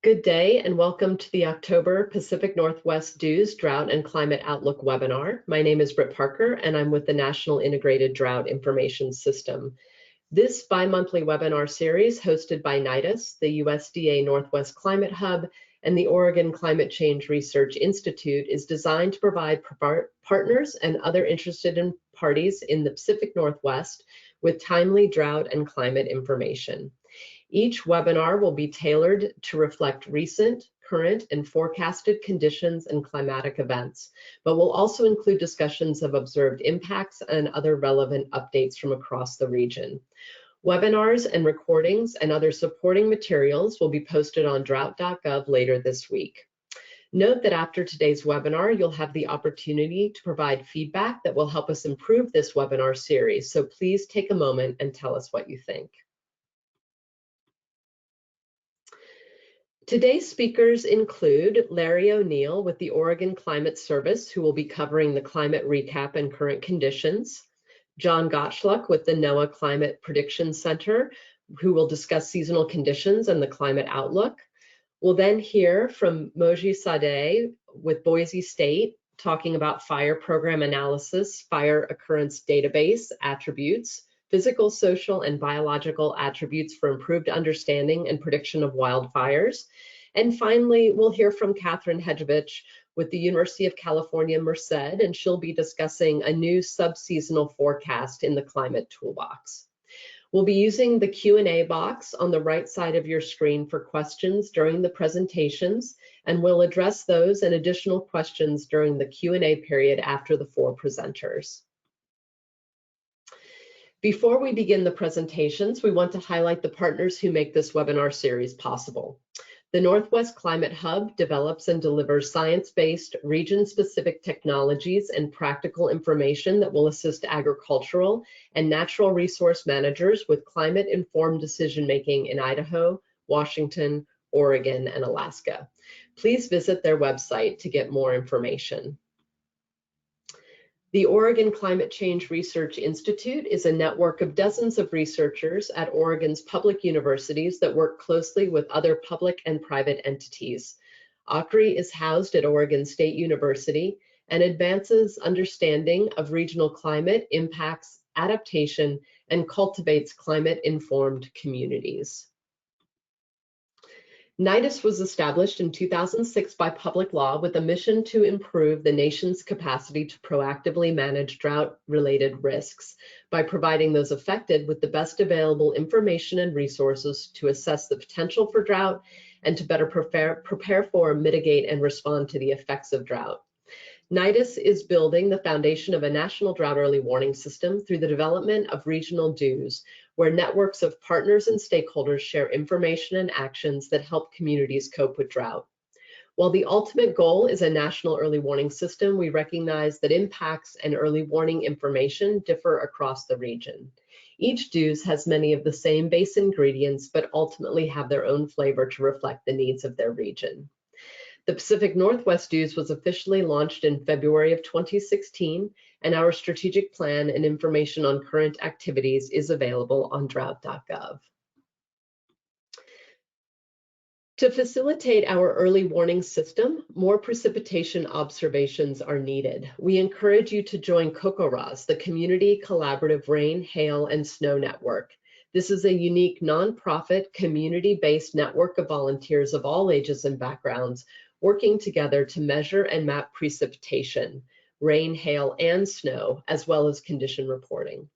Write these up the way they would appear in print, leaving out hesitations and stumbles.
Good day and welcome to the October Pacific Northwest DEWS Drought and Climate Outlook webinar. My name is Britt Parker and I'm with the National Integrated Drought Information System. This bi-monthly webinar series hosted by NIDIS, the USDA Northwest Climate Hub, and the Oregon Climate Change Research Institute is designed to provide partners and other interested parties in the Pacific Northwest with timely drought and climate information. Each webinar will be tailored to reflect recent, current, and forecasted conditions and climatic events, but will also include discussions of observed impacts and other relevant updates from across the region. Webinars and recordings and other supporting materials will be posted on drought.gov later this week. Note that after today's webinar, you'll have the opportunity to provide feedback that will help us improve this webinar series, so please take a moment and tell us what you think. Today's speakers include Larry O'Neill with the Oregon Climate Service, who will be covering the climate recap and current conditions, John Gottschalk with the NOAA Climate Prediction Center, who will discuss seasonal conditions and the climate outlook. We'll then hear from Moji Sadeh with Boise State, talking about fire program analysis, fire occurrence database attributes, physical, social, and biological attributes for improved understanding and prediction of wildfires. And finally, we'll hear from Catherine Hedjevich with the University of California, Merced, and she'll be discussing a new subseasonal forecast in the Climate Toolbox. We'll be using the Q&A box on the right side of your screen for questions during the presentations, and we'll address those and additional questions during the Q&A period after the four presenters. Before we begin the presentations, we want to highlight the partners who make this webinar series possible. The Northwest Climate Hub develops and delivers science-based, region-specific technologies and practical information that will assist agricultural and natural resource managers with climate-informed decision-making in Idaho, Washington, Oregon, and Alaska. Please visit their website to get more information. The Oregon Climate Change Research Institute is a network of dozens of researchers at Oregon's public universities that work closely with other public and private entities. OCRI is housed at Oregon State University and advances understanding of regional climate impacts, adaptation, and cultivates climate-informed communities. NIDIS was established in 2006 by public law with a mission to improve the nation's capacity to proactively manage drought-related risks by providing those affected with the best available information and resources to assess the potential for drought and to better prepare for, mitigate, and respond to the effects of drought. NIDIS is building the foundation of a national drought early warning system through the development of regional DEWS, where networks of partners and stakeholders share information and actions that help communities cope with drought. While the ultimate goal is a national early warning system, we recognize that impacts and early warning information differ across the region. Each DEWS has many of the same base ingredients, but ultimately have their own flavor to reflect the needs of their region. The Pacific Northwest DEWS was officially launched in February of 2016, and our strategic plan and information on current activities is available on drought.gov. To facilitate our early warning system, more precipitation observations are needed. We encourage you to join COCORAS, the Community Collaborative Rain, Hail, and Snow Network. This is a unique nonprofit, community-based network of volunteers of all ages and backgrounds working together to measure and map precipitation, rain, hail, and snow, as well as condition reporting.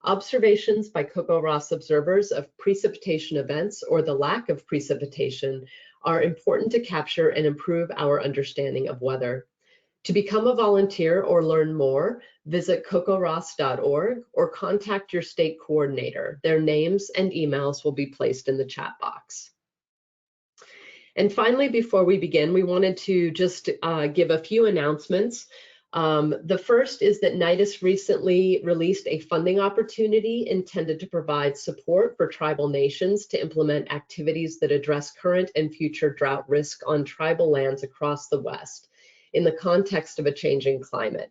Observations by COCORAS observers of precipitation events or the lack of precipitation are important to capture and improve our understanding of weather. To become a volunteer or learn more, visit cocoras.org or contact your state coordinator. Their names and emails will be placed in the chat box. And finally, before we begin, we wanted to just give a few announcements. The first is that NIDIS recently released a funding opportunity intended to provide support for tribal nations to implement activities that address current and future drought risk on tribal lands across the West in the context of a changing climate.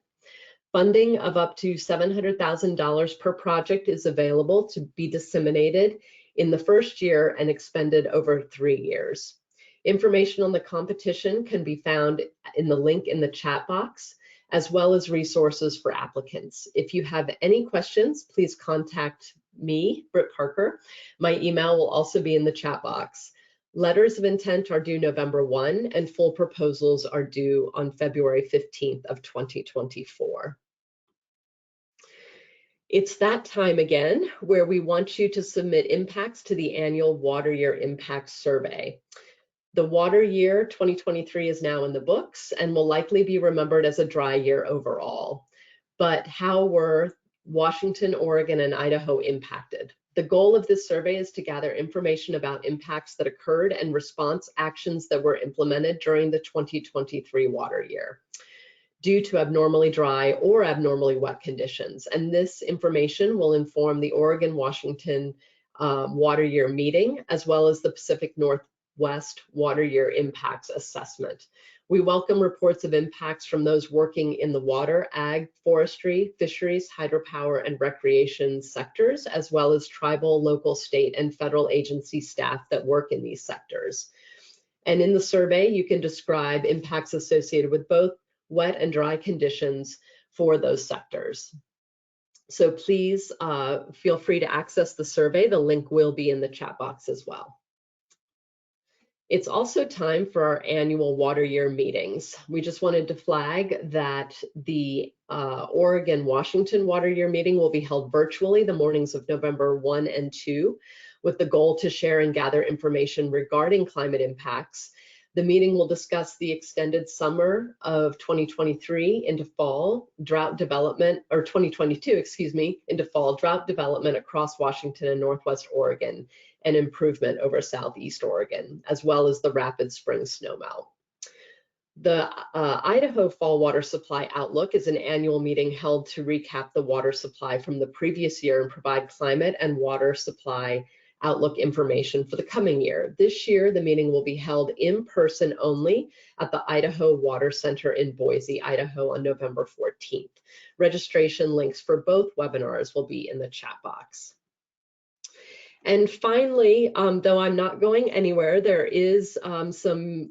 Funding of up to $700,000 per project is available to be disseminated in the first year and expended over 3 years. Information on the competition can be found in the link in the chat box, as well as resources for applicants. If you have any questions, please contact me, Britt Parker. My email will also be in the chat box. Letters of intent are due November 1, and full proposals are due on February 15th of 2024. It's that time again where we want you to submit impacts to the annual Water Year Impact Survey. The water year 2023 is now in the books and will likely be remembered as a dry year overall. But how were Washington, Oregon, and Idaho impacted? The goal of this survey is to gather information about impacts that occurred and response actions that were implemented during the 2023 water year due to abnormally dry or abnormally wet conditions. And this information will inform the Oregon-Washington water year meeting, as well as the Pacific Northwest water year impacts assessment. We welcome reports of impacts from those working in the water, ag, forestry, fisheries, hydropower, and recreation sectors, as well as tribal, local, state, and federal agency staff that work in these sectors. And in the survey, you can describe impacts associated with both wet and dry conditions for those sectors. So please feel free to access the survey. The link will be in the chat box as well. It's also time for our annual water year meetings. We just wanted to flag that the Oregon-Washington water year meeting will be held virtually the mornings of November 1 and 2, with the goal to share and gather information regarding climate impacts. The meeting will discuss the extended summer of 2023 into fall drought development, or 2022, excuse me, into fall drought development across Washington and Northwest Oregon, and improvement over Southeast Oregon, as well as the rapid spring snowmelt. The Idaho Fall Water Supply Outlook is an annual meeting held to recap the water supply from the previous year and provide climate and water supply outlook information for the coming year. This year, the meeting will be held in person only at the Idaho Water Center in Boise, Idaho on November 14th. Registration links for both webinars will be in the chat box. And finally, though I'm not going anywhere, there is some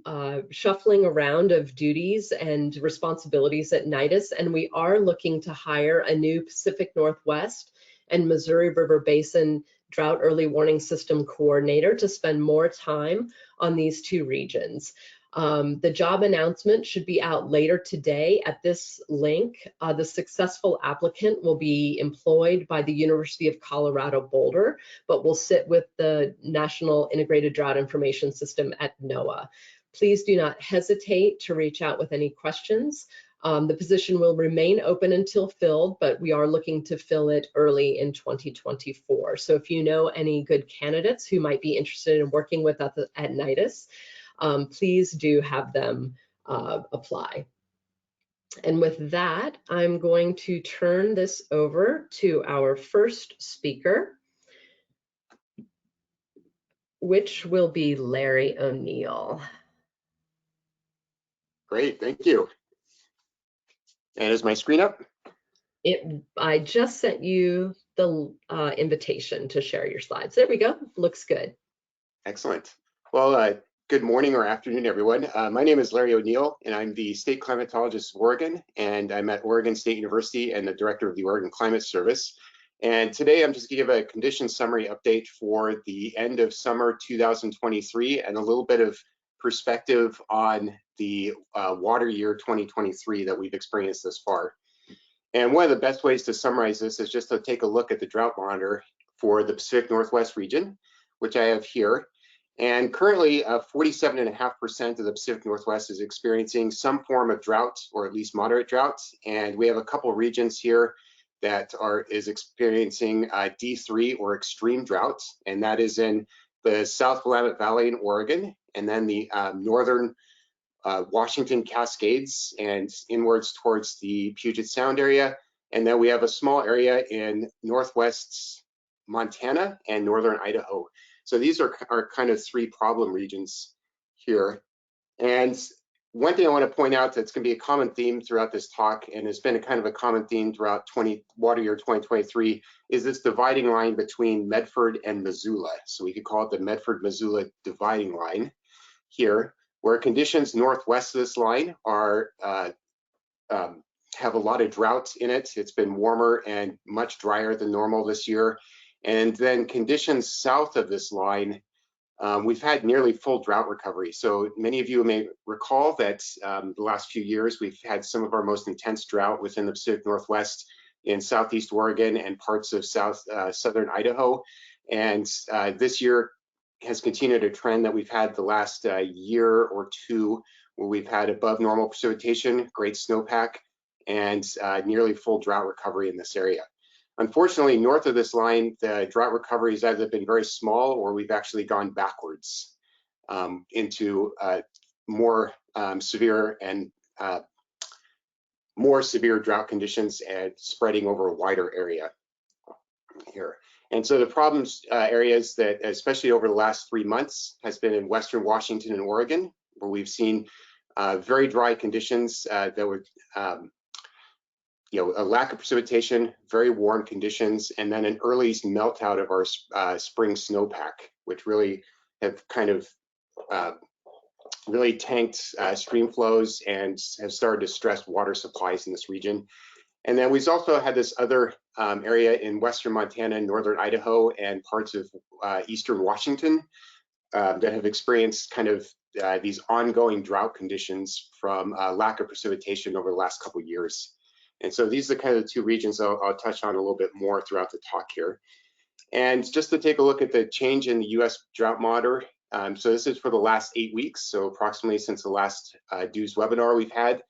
shuffling around of duties and responsibilities at NIDIS, and we are looking to hire a new Pacific Northwest and Missouri River Basin Drought Early Warning System Coordinator to spend more time on these two regions. The job announcement should be out later today at this link. The successful applicant will be employed by the University of Colorado Boulder, but will sit with the National Integrated Drought Information System at NOAA. Please do not hesitate to reach out with any questions. The position will remain open until filled, but we are looking to fill it early in 2024. So if you know any good candidates who might be interested in working with us at NIDIS, please do have them apply. And with that, I'm going to turn this over to our first speaker, which will be Larry O'Neill. Great, thank you. And is my screen up? I just sent you the invitation to share your slides. There we go, looks good. Excellent. Well, good morning or afternoon, everyone. My name is Larry O'Neill, and I'm the state climatologist of Oregon, and I'm at Oregon State University and the director of the Oregon Climate Service. And today I'm just going to give a condition summary update for the end of summer 2023 and a little bit of perspective on the water year 2023 that we've experienced thus far. And one of the best ways to summarize this is just to take a look at the drought monitor for the Pacific Northwest region, which I have here. And currently, 47.5% of the Pacific Northwest is experiencing some form of drought, or at least moderate drought. And we have a couple regions here that is experiencing D3 or extreme drought, and that is in the South Willamette Valley in Oregon, and then the northern Washington Cascades and inwards towards the Puget Sound area. And then we have a small area in northwest Montana and northern Idaho. So these are kind of three problem regions here. And one thing I want to point out that's going to be a common theme throughout this talk, and has been a kind of a common theme throughout water year 2023, is this dividing line between Medford and Missoula. So we could call it the Medford-Missoula dividing line. here, where conditions northwest of this line are have a lot of drought in it. It's been warmer and much drier than normal this year. And then conditions south of this line, we've had nearly full drought recovery. So many of you may recall that the last few years, we've had some of our most intense drought within the Pacific Northwest in Southeast Oregon and parts of southern Idaho. And this year has continued a trend that we've had the last year or two, where we've had above normal precipitation, great snowpack, and nearly full drought recovery in this area. Unfortunately, north of this line, the drought recovery has either been very small or we've actually gone backwards into more severe drought conditions and spreading over a wider area here. And so the problems areas that, especially over the last 3 months, has been in Western Washington and Oregon, where we've seen very dry conditions that were a lack of precipitation, very warm conditions, and then an early melt out of our spring snowpack, which really have kind of really tanked stream flows and have started to stress water supplies in this region. And then we've also had this other area in western Montana and northern Idaho and parts of eastern Washington that have experienced kind of these ongoing drought conditions from lack of precipitation over the last couple of years. And so these are kind of the two regions I'll touch on a little bit more throughout the talk here. And just to take a look at the change in the US drought monitor. So this is for the last 8 weeks, so approximately since the last DEWS webinar we've had.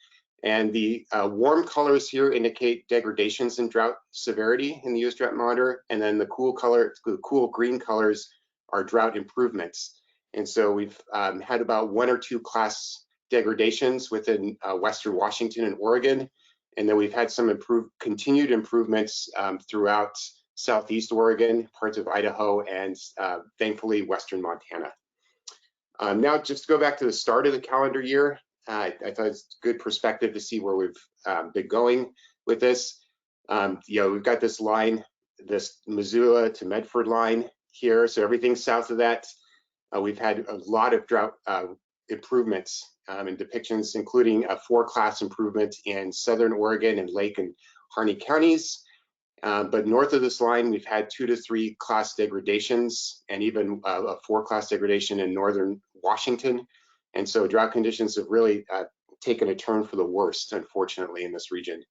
And the warm colors here indicate degradations in drought severity in the US drought monitor. And then the cool green colors are drought improvements. And so we've had about 1 or 2 class degradations within Western Washington and Oregon. And then we've had some continued improvements throughout Southeast Oregon, parts of Idaho, and thankfully Western Montana. Now, just to go back to the start of the calendar year, I thought it's good perspective to see where we've been going with this. We've got this line, this Missoula to Medford line here. So everything south of that, we've had a lot of drought improvements and depictions, including a 4-class improvement in Southern Oregon and Lake and Harney counties. But north of this line, we've had 2 to 3 class degradations and even a 4-class degradation in northern Washington. And so drought conditions have really taken a turn for the worst, unfortunately, in this region.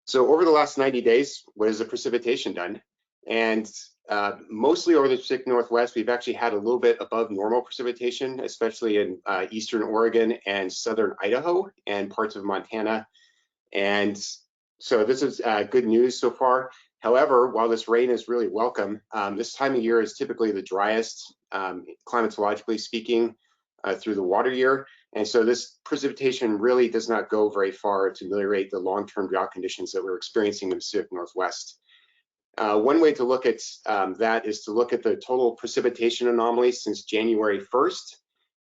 So over the last 90 days, what has the precipitation done? And mostly over the Pacific Northwest, we've actually had a little bit above normal precipitation, especially in eastern Oregon and southern Idaho and parts of Montana. And so this is good news so far. However, while this rain is really welcome, this time of year is typically the driest, climatologically speaking, through the water year. And so this precipitation really does not go very far to ameliorate the long-term drought conditions that we're experiencing in the Pacific Northwest. One way to look at that is to look at the total precipitation anomalies since January 1st.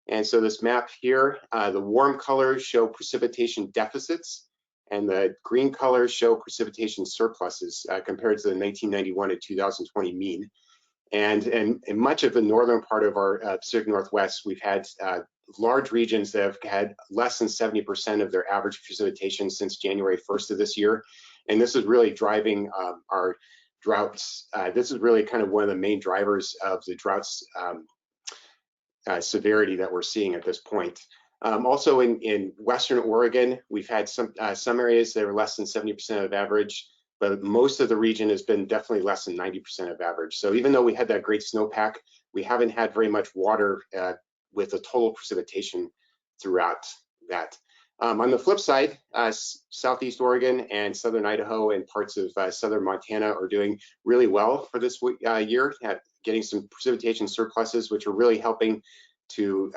And so this map here, the warm colors show precipitation deficits, and the green colors show precipitation surpluses compared to the 1991 to 2020 mean. And in much of the northern part of our Pacific Northwest, we've had large regions that have had less than 70% of their average precipitation since January 1st of this year. And this is really driving our droughts. This is really kind of one of the main drivers of the droughts severity that we're seeing at this point. Also in Western Oregon, we've had some areas that are less than 70% of average, but most of the region has been definitely less than 90% of average. So even though we had that great snowpack, we haven't had very much water with the total precipitation throughout that. On the flip side, Southeast Oregon and Southern Idaho and parts of Southern Montana are doing really well for this year, getting some precipitation surpluses, which are really helping to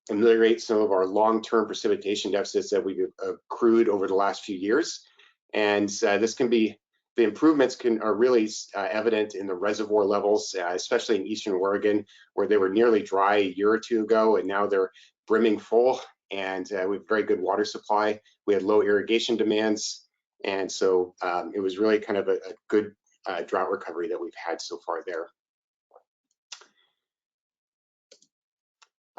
ameliorate some of our long-term precipitation deficits that we've accrued over the last few years. And this can be, the improvements are really evident in the reservoir levels, especially in Eastern Oregon, where they were nearly dry a year or two ago, and now they're brimming full, and we have very good water supply. We had low irrigation demands, and so it was really kind of a good drought recovery that we've had so far there.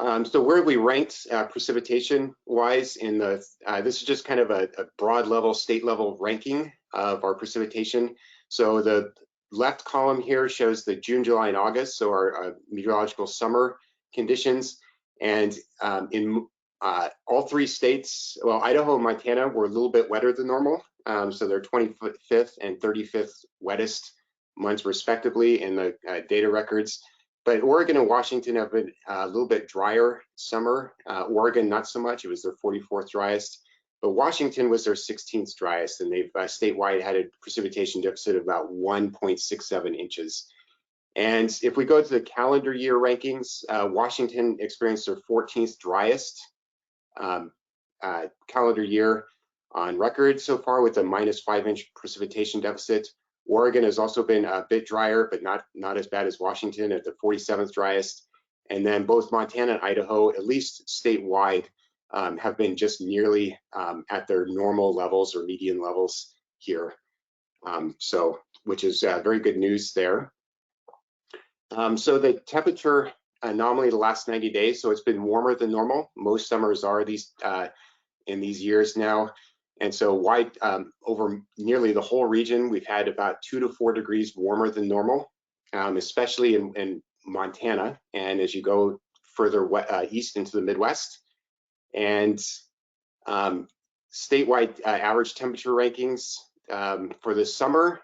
So where we ranked precipitation-wise in the, this is just kind of a broad level, state level ranking of our precipitation. So the left column here shows the June, July, and August, so our meteorological summer conditions. And in all three states, well, Idaho and Montana were a little bit wetter than normal. So they're 25th and 35th wettest months respectively in the data records. But Oregon and Washington have been a little bit drier summer. Oregon, not so much. It was their 44th driest. But Washington was their 16th driest, and they've statewide had a precipitation deficit of about 1.67 inches. And if we go to the calendar year rankings, Washington experienced their 14th driest calendar year on record so far with a -5-inch precipitation deficit. Oregon has also been a bit drier, but not as bad as Washington at the 47th driest. And then both Montana and Idaho, at least statewide, have been just nearly at their normal levels or median levels here. So, which is very good news there. So the temperature anomaly the last 90 days, so it's been warmer than normal. Most summers are these in these years now. And so wide over nearly the whole region, we've had about 2 to 4 degrees warmer than normal, especially in Montana. And as you go further east into the Midwest, and statewide average temperature rankings for the summer,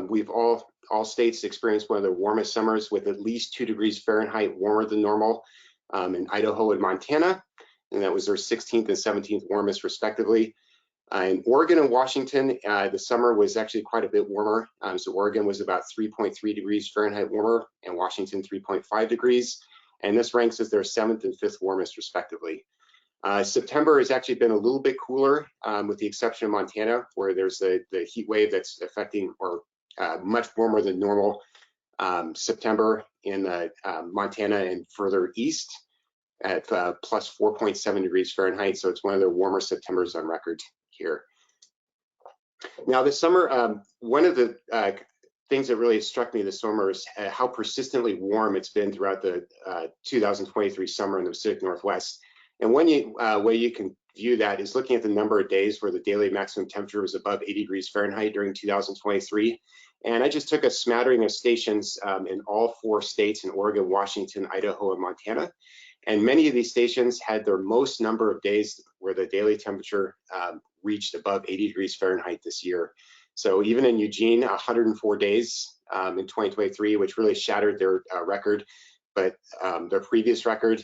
we've all states experienced one of the warmest summers with at least 2 degrees Fahrenheit warmer than normal in Idaho and Montana. And that was their 16th and 17th warmest respectively. In Oregon and Washington, the summer was actually quite a bit warmer. So Oregon was about 3.3 degrees Fahrenheit warmer and Washington 3.5 degrees. And this ranks as their 7th and 5th warmest respectively. September has actually been a little bit cooler with the exception of Montana, where there's the heat wave that's affecting or much warmer than normal September in Montana and further east at plus 4.7 degrees Fahrenheit. So it's one of the warmer Septembers on record here. Now this summer, one of the things that really struck me this summer is how persistently warm it's been throughout the 2023 summer in the Pacific Northwest. And one way you can view that is looking at the number of days where the daily maximum temperature was above 80 degrees Fahrenheit during 2023. And I just took a smattering of stations in all 4 states in Oregon, Washington, Idaho, and Montana. And many of these stations had their most number of days where the daily temperature reached above 80 degrees Fahrenheit this year. So even in Eugene, 104 days in 2023, which really shattered their record, but their previous record.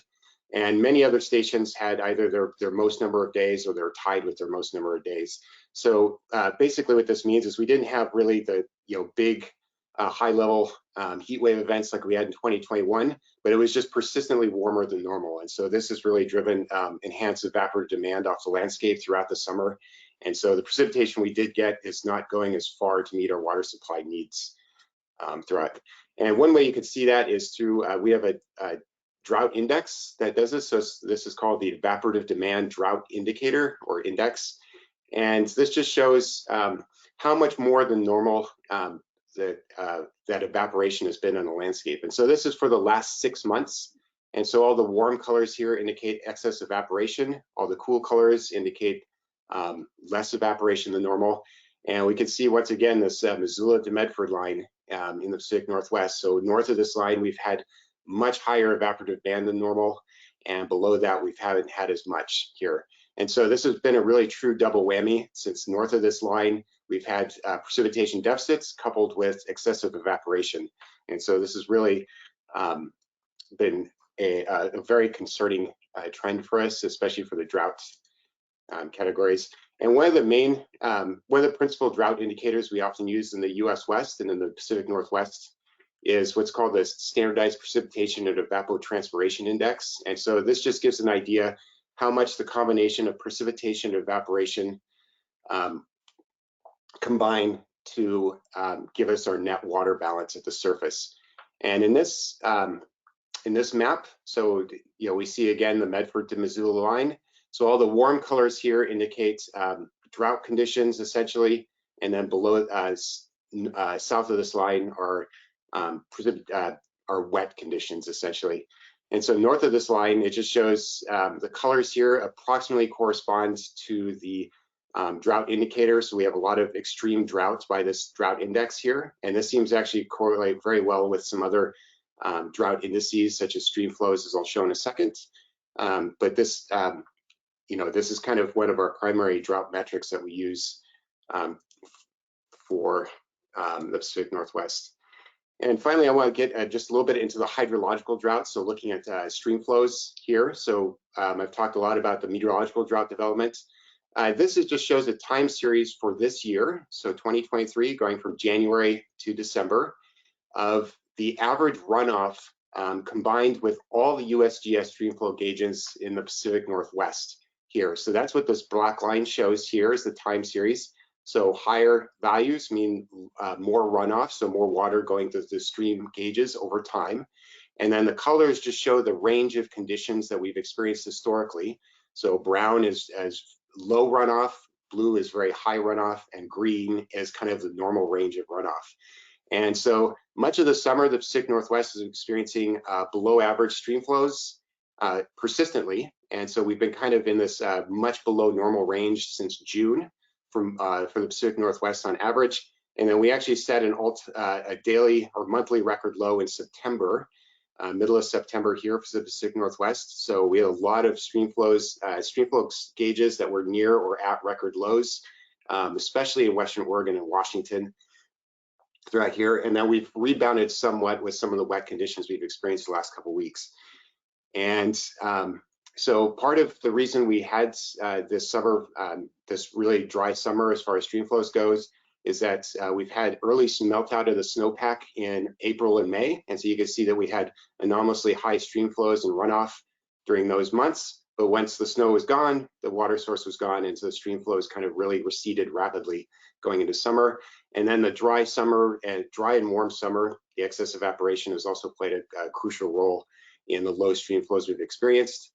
And many other stations had either their most number of days or they're tied with their most number of days. So basically what this means is we didn't have really the big high-level heat wave events like we had in 2021, but it was just persistently warmer than normal. And so this has really driven enhanced evaporative demand off the landscape throughout the summer. And so the precipitation we did get is not going as far to meet our water supply needs throughout. And one way you can see that is through, we have a drought index that does this. So this is called the evaporative demand drought indicator or index. And this just shows how much more than normal that evaporation has been on the landscape. And so this is for the last 6 months. And so all the warm colors here indicate excess evaporation. All the cool colors indicate less evaporation than normal. And we can see once again this Missoula to Medford line in the Pacific Northwest. So north of this line, we've had much higher evaporative band than normal. And below that, we haven't had as much here. And so this has been a really true double whammy since north of this line, we've had precipitation deficits coupled with excessive evaporation. And so this has really been a very concerning trend for us, especially for the drought categories. And one of the principal drought indicators we often use in the US West and in the Pacific Northwest is what's called the Standardized Precipitation and Evapotranspiration Index. And so this just gives an idea how much the combination of precipitation and evaporation combine to give us our net water balance at the surface. And in this map, so we see again the Medford to Missoula line. So all the warm colors here indicate drought conditions essentially, and then below south of this line are wet conditions essentially. And so north of this line, it just shows the colors here approximately corresponds to the drought indicator. So we have a lot of extreme droughts by this drought index here. And this seems to actually correlate very well with some other drought indices, such as stream flows, as I'll show in a second. But this, this is kind of one of our primary drought metrics that we use for the Pacific Northwest. And finally, I want to get just a little bit into the hydrological drought. So looking at stream flows here. So I've talked a lot about the meteorological drought development. This just shows a time series for this year. So 2023, going from January to December, of the average runoff combined with all the USGS streamflow gauges in the Pacific Northwest here. So that's what this black line shows here is the time series. So higher values mean more runoff, so more water going to the stream gauges over time. And then the colors just show the range of conditions that we've experienced historically. So brown is as low runoff, blue is very high runoff, and green is kind of the normal range of runoff. And so much of the summer, the Pacific Northwest is experiencing below average stream flows persistently. And so we've been kind of in this much below normal range since June for the Pacific Northwest on average. And then we actually set a daily or monthly record low in September, middle of September here for the Pacific Northwest. So we had a lot of stream flow gauges that were near or at record lows, especially in Western Oregon and Washington throughout here. And then we've rebounded somewhat with some of the wet conditions we've experienced the last couple of weeks. And so part of the reason we had this summer, this really dry summer as far as stream flows goes, is that we've had early melt out of the snowpack in April and May. And so you can see that we had anomalously high stream flows and runoff during those months. But once the snow was gone, the water source was gone, and so the stream flows kind of really receded rapidly going into summer. And then the dry summer and dry and warm summer, the excess evaporation has also played a crucial role in the low stream flows we've experienced.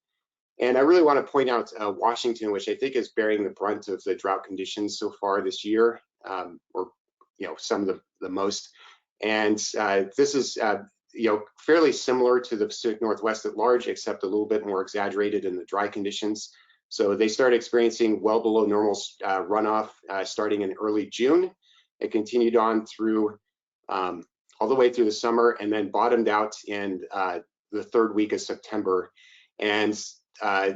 And I really want to point out Washington, which I think is bearing the brunt of the drought conditions so far this year, or some of the most. And this is fairly similar to the Pacific Northwest at large, except a little bit more exaggerated in the dry conditions. So they started experiencing well below normal runoff starting in early June. It continued on through all the way through the summer, and then bottomed out in the third week of September. And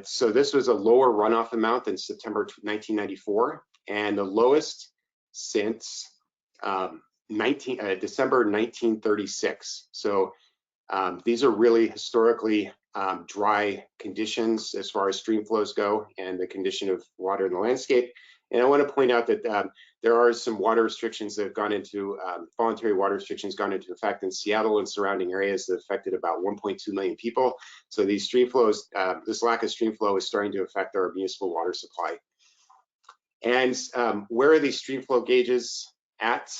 so this was a lower runoff amount than September 1994, and the lowest since December 1936. So these are really historically dry conditions as far as stream flows go and the condition of water in the landscape. And I want to point out that there are some water restrictions that have gone into, voluntary water restrictions gone into effect in Seattle and surrounding areas that affected about 1.2 million people. So these stream flows, this lack of stream flow is starting to affect our municipal water supply. And where are these stream flow gauges at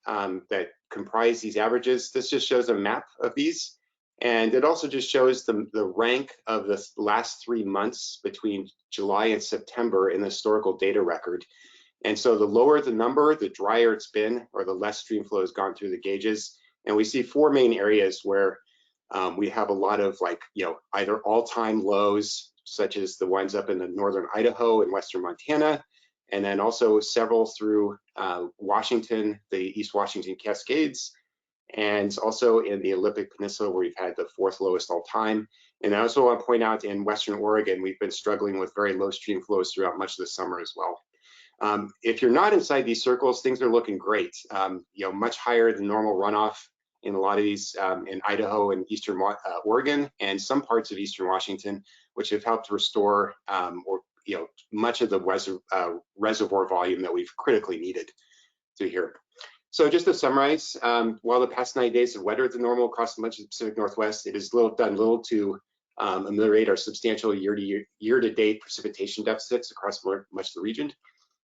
that comprise these averages? This just shows a map of these. And it also just shows the rank of the last 3 months between July and September in the historical data record. And so the lower the number, the drier it's been, or the less stream flow has gone through the gauges. And we see 4 main areas where we have a lot of either all-time lows, such as the ones up in the northern Idaho and western Montana, and then also several through Washington, the East Washington Cascades, and also in the Olympic Peninsula, where we've had the 4th lowest all time. And I also want to point out in Western Oregon, we've been struggling with very low stream flows throughout much of the summer as well. If you're not inside these circles, things are looking great. Much higher than normal runoff in a lot of these in Idaho and Eastern Oregon and some parts of Eastern Washington, which have helped restore much of the reservoir volume that we've critically needed through here. So just to summarize, while the past 9 days are wetter than normal across much of the Pacific Northwest, it has done little to ameliorate our substantial year-to-date precipitation deficits across much of the region.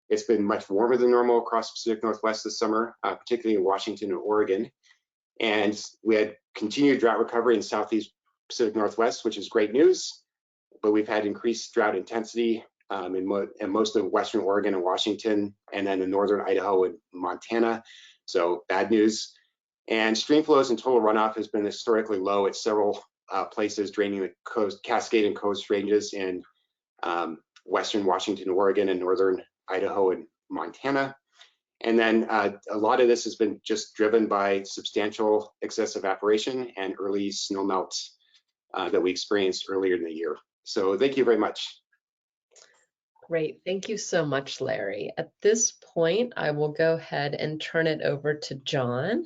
It's been much warmer than normal across the Pacific Northwest this summer, particularly in Washington and Oregon. And we had continued drought recovery in Southeast Pacific Northwest, which is great news, but we've had increased drought intensity in most of Western Oregon and Washington, and then in northern Idaho and Montana. So bad news. And stream flows and total runoff has been historically low at several places draining the coast, Cascade and Coast Ranges in western Washington, Oregon, and northern Idaho and Montana. And then a lot of this has been just driven by substantial excess evaporation and early snow melts that we experienced earlier in the year. So thank you very much. Great, thank you so much, Larry. At this point, I will go ahead and turn it over to John.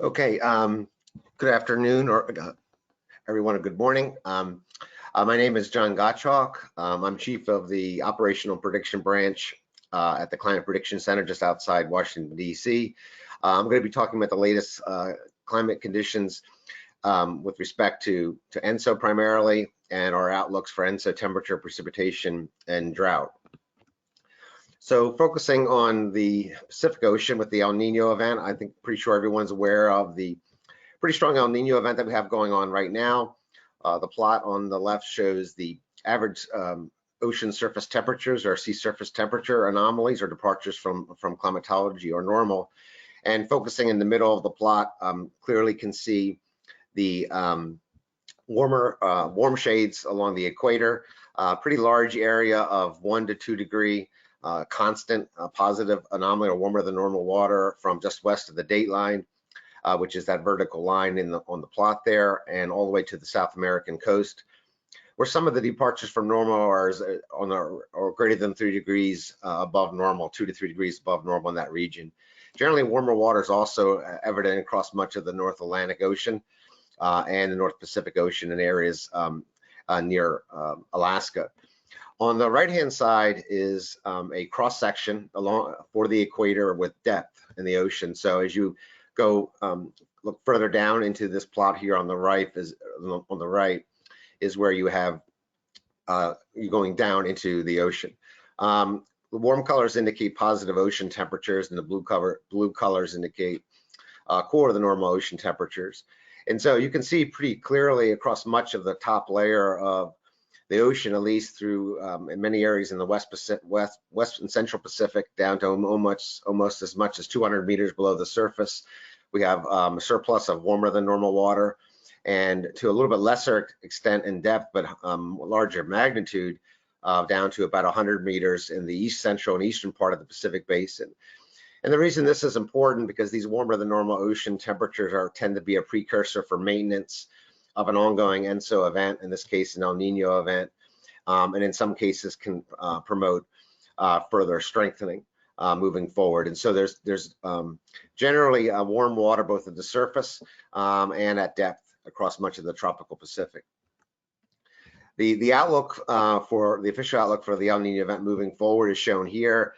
Okay, good afternoon, or everyone, good morning. My name is John Gottschalk. I'm chief of the Operational Prediction Branch at the Climate Prediction Center just outside Washington, D.C. I'm going to be talking about the latest climate conditions with respect to ENSO primarily, and our outlooks for ENSO temperature, precipitation, and drought. So focusing on the Pacific Ocean with the El Nino event, I think pretty sure everyone's aware of the pretty strong El Nino event that we have going on right now. The plot on the left shows the average ocean surface temperatures or sea surface temperature anomalies or departures from climatology or normal. And focusing in the middle of the plot, clearly can see the warm shades along the equator, pretty large area of 1 to 2 degree constant positive anomaly or warmer than normal water from just west of the date line, which is that vertical line on the plot there, and all the way to the South American coast, where some of the departures from normal are or greater than 3 degrees above normal, 2 to 3 degrees above normal in that region. Generally, warmer water is also evident across much of the North Atlantic Ocean and the North Pacific Ocean in areas near Alaska. On the right-hand side is a cross-section along for the equator with depth in the ocean. So as you go look further down into this plot here on the right is where you have you're going down into the ocean. The warm colors indicate positive ocean temperatures, and the blue colors indicate core of the normal ocean temperatures. And so you can see pretty clearly across much of the top layer of the ocean, at least through in many areas in the West and Central Pacific, down to almost as much as 200 meters below the surface. We have a surplus of warmer than normal water, and to a little bit lesser extent in depth, but larger magnitude, down to about 100 meters in the east central and eastern part of the Pacific Basin. And the reason this is important because these warmer than normal ocean temperatures tend to be a precursor for maintenance of an ongoing ENSO event, in this case an El Nino event, and in some cases can promote further strengthening moving forward. And so there's generally warm water both at the surface and at depth across much of the tropical Pacific. The outlook for the official outlook for the El Nino event moving forward is shown here.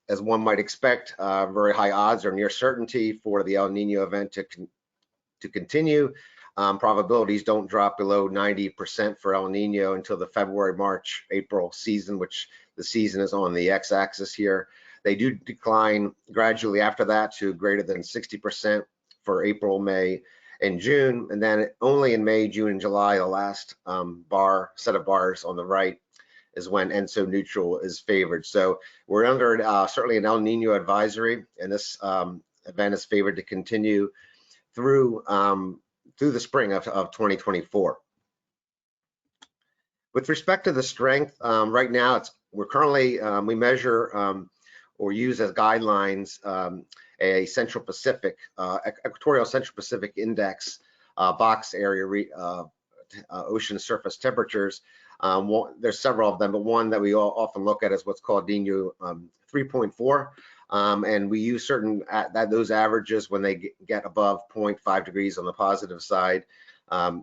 As one might expect, very high odds or near certainty for the El Nino event to continue. Probabilities don't drop below 90% for El Nino until the February, March, April season, which the season is on the x-axis here. They do decline gradually after that to greater than 60% for April, May, and June, and then only in May, June, and July, the last set of bars on the right is when ENSO neutral is favored. So we're under certainly an El Nino advisory, and this event is favored to continue through the spring of 2024. With respect to the strength, right now we're currently we measure or use as guidelines a Central Pacific equatorial Central Pacific index box area ocean surface temperatures. There's several of them, but one that we often look at is what's called Niño 3.4. And we use those averages when they get above 0.5 degrees on the positive side.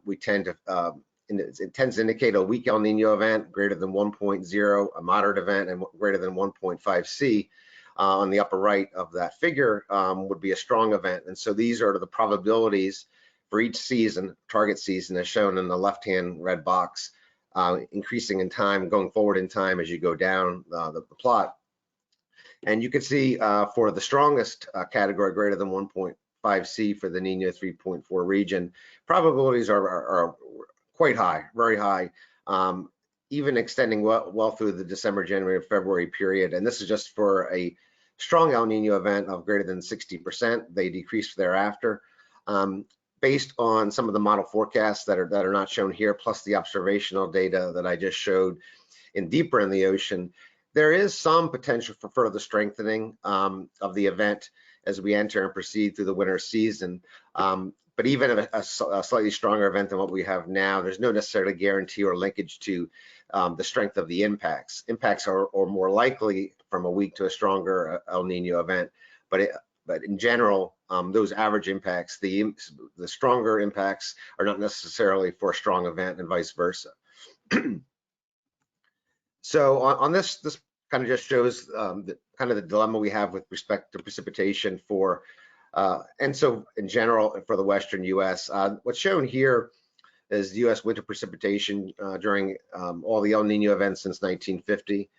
We tend to, it tends to indicate a weak El Nino event, greater than 1.0, a moderate event, and greater than 1.5 C. On the upper right of that figure would be a strong event. And so these are the probabilities for each season, target season, as shown in the left-hand red box, increasing in time, going forward in time as you go down the plot. And you can see for the strongest category, greater than 1.5 C for the Niño 3.4 region, probabilities are quite high, very high, even extending well through the December, January, February period. And this is just for a strong El Nino event of greater than 60%. They decrease thereafter. Based on some of the model forecasts that are not shown here, plus the observational data that I just showed deeper in the ocean, there is some potential for further strengthening of the event as we enter and proceed through the winter season. But even a slightly stronger event than what we have now, there's no necessarily guarantee or linkage to the strength of the impacts. Impacts are more likely from a weak to a stronger El Nino event, but in general, those average impacts, the stronger impacts are not necessarily for a strong event and vice versa. So on this kind of just shows the dilemma we have with respect to precipitation for, and so in general for the Western U.S. What's shown here is U.S. winter precipitation during all the El Nino events since 1950.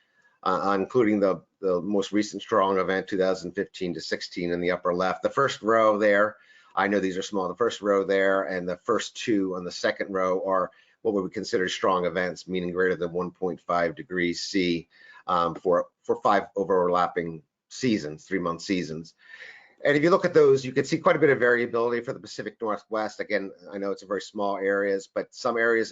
Including the most recent strong event, 2015 to 16 in the upper left. The first row there, I know these are small, the first row there and the first two on the second row are what we would consider strong events, meaning greater than 1.5 degrees C for 5 overlapping seasons, 3-month seasons. And if you look at those, you can see quite a bit of variability for the Pacific Northwest. Again, I know it's a very small areas, but some areas